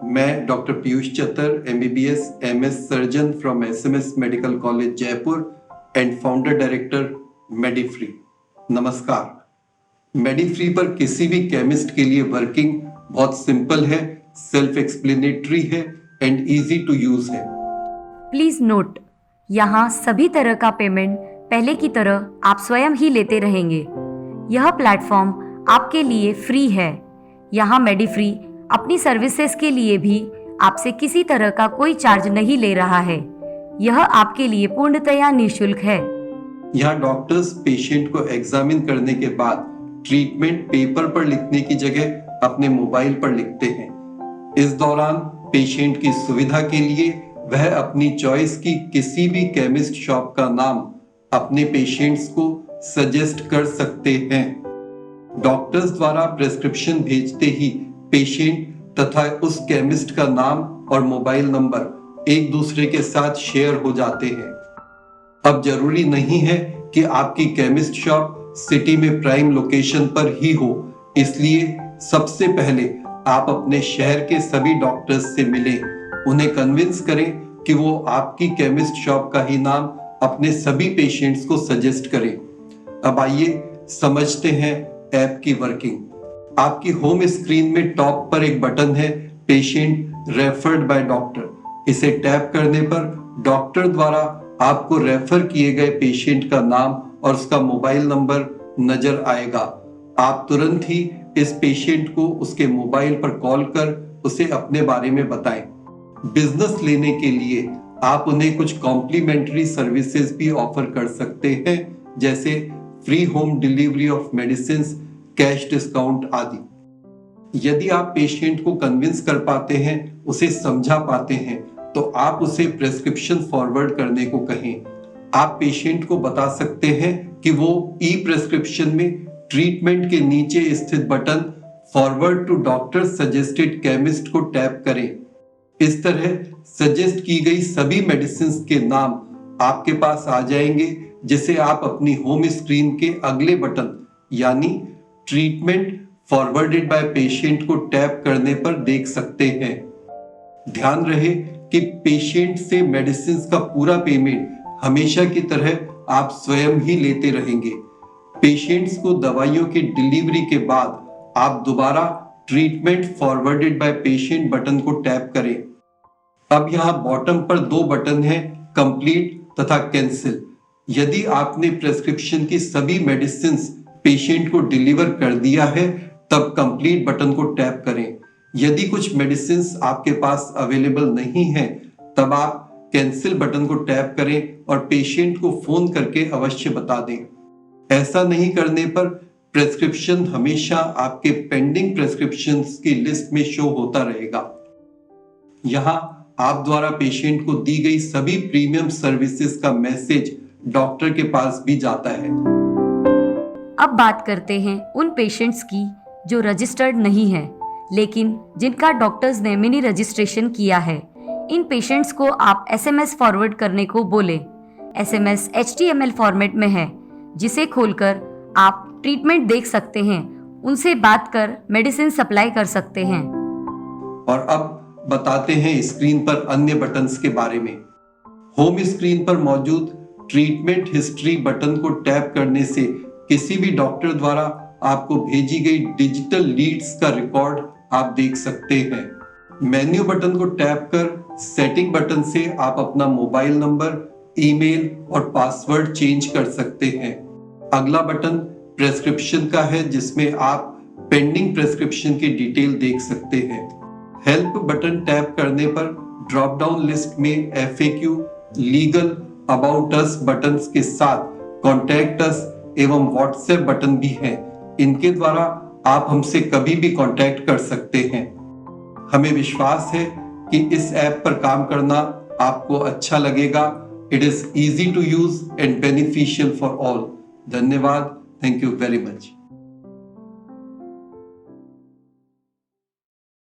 मैं doctor Piyush Chatar, MBBS MS surgeon from SMS medical college Jaipur and founder director Medifree. नमस्कार। Medifree पर किसी भी केमिस्ट के लिए वर्किंग बहुत सिंपल है, सेल्फ एक्सप्लेनेटरी है एंड इजी टू यूज है। प्लीज नोट, यहाँ सभी तरह का पेमेंट पहले की तरह आप स्वयं ही लेते रहेंगे। यह प्लेटफॉर्म आपके लिए फ्री है। यहाँ मेडिफ्री अपनी सर्विसेज के लिए भी आपसे किसी तरह का कोई चार्ज नहीं ले रहा है। यह आपके लिए पूर्णतया निःशुल्क है। यहाँ डॉक्टर्स पेशेंट को एग्जामिन करने के बाद ट्रीटमेंट पेपर पर लिखने की जगह अपने मोबाइल पर लिखते हैं। इस दौरान पेशेंट की सुविधा के लिए वह अपनी चॉइस की किसी भी केमिस्ट शॉप का नाम अपने पेशेंट्स को सजेस्ट कर सकते हैं। डॉक्टर्स द्वारा प्रेस्क्रिप्शन भेजते ही पेशेंट तथा उस केमिस्ट का नाम और मोबाइल नंबर एक दूसरे के साथ शेयर हो जाते हैं। अब जरूरी नहीं है कि आपकी केमिस्ट शॉप सिटी में प्राइम लोकेशन पर ही हो, इसलिए सबसे पहले आप अपने शहर के सभी डॉक्टर्स से मिलें, उन्हें कन्विंस करें कि वो आपकी केमिस्ट शॉप का ही नाम अपने सभी पेशेंट्स को सजेस्ट करें। अब आइए समझते हैं ऐप की वर्किंग। आपकी होम स्क्रीन में टॉप पर एक बटन है, पेशेंट रेफर्ड बाय डॉक्टर। इसे टैप करने पर डॉक्टर द्वारा आपको रेफर किए गए पेशेंट का नाम और उसका मोबाइल नंबर नजर आएगा। आप तुरंत ही इस पेशेंट को उसके मोबाइल पर कॉल कर उसे अपने बारे में बताएं। बिजनेस लेने के लिए आप उन्हें कुछ कॉम्प्लीमेंट्री सर्विसेज भी ऑफर कर सकते हैं, जैसे free home delivery of medicine, cash discount आदि। यदि आप पेशेंट को कन्विंस कर पाते हैं, उसे समझा पाते हैं, तो आप उसे प्रेस्क्रिप्शन फॉरवर्ड करने को कहें। आप पेशेंट को बता सकते हैं कि वो ई प्रेस्क्रिप्शन में ट्रीटमेंट के नीचे स्थित button forward to doctor suggested chemist को टैप करें। इस तरह सजेस्ट की गई सभी मेडिसिन के नाम आपके पास आ जाएंगे, जिसे आप अपनी होम स्क्रीन के अगले बटन यानी ट्रीटमेंट फॉरवर्डेड बाय पेशेंट को टैप करने पर देख सकते हैं। ध्यान रहे कि पेशेंट से मेडिसिन का पूरा पेमेंट हमेशा की तरह आप स्वयं ही लेते रहेंगे। पेशेंट्स को दवाइयों की डिलीवरी के बाद आप दोबारा treatment forwarded by patient button को टैप करें। अब यहाँ बॉटम पर दो बटन हैं, कंप्लीट तथा कैंसिल। यदि आपने प्रेस्क्रिप्शन की सभी मेडिसिन पेशेंट को डिलीवर कर दिया है, तब कंप्लीट बटन को टैप करें। यदि कुछ मेडिसिन आपके पास अवेलेबल नहीं है, तब आप कैंसिल बटन को टैप करें और पेशेंट को फोन करके अवश्य बता दें। ऐसा नहीं करने पर प्रेस्क्रिप्शन हमेशा आपके पेंडिंग प्रेस्क्रिप्शंस की लिस्ट में शो होता रहेगा। यहाँ आप द्वारा पेशेंट को दी गई सभी प्रीमियम सर्विसेज का मैसेज डॉक्टर के पास भी जाता है। अब बात करते हैं उन पेशेंट्स की जो रजिस्टर्ड नहीं है, लेकिन जिनका डॉक्टर्स ने मिनी रजिस्ट्रेशन किया है। इन पेशेंट्स को आप SMS फॉरवर्ड करने को बोले। SMS HTML फॉर्मेट में है, जिसे खोलकर आप ट्रीटमेंट देख सकते हैं, उनसे बात कर मेडिसिन सप्लाई कर सकते हैं। और अब बताते हैं स्क्रीन पर अन्य बटन्स के बारे में। होम स्क्रीन पर मौजूद ट्रीटमेंट हिस्ट्री बटन को टैप करने से किसी भी डॉक्टर द्वारा आपको भेजी गई डिजिटल लीड्स का रिकॉर्ड आप देख सकते हैं। मेन्यू बटन को टैप कर सेटिंग बटन से आप अपना मोबाइल नंबर, ईमेल और पासवर्ड चेंज कर सकते हैं। अगला बटन प्रेस्क्रिप्शन का है, जिसमें आप पेंडिंग प्रेस्क्रिप्शन की डिटेल देख सकते हैं। हेल्प बटन टैप करने पर ड्रॉप डाउन लिस्ट में FAQ, legal, about us buttons के साथ कॉन्टैक्ट अस एवं व्हाट्सएप बटन भी हैं। इनके द्वारा आप हमसे कभी भी कांटेक्ट कर सकते हैं। हमें विश्वास है कि इस ऐप पर काम करना आपको अच्छा लगेगा। It is easy to use and beneficial for all. धन्यवाद। Thank you very much.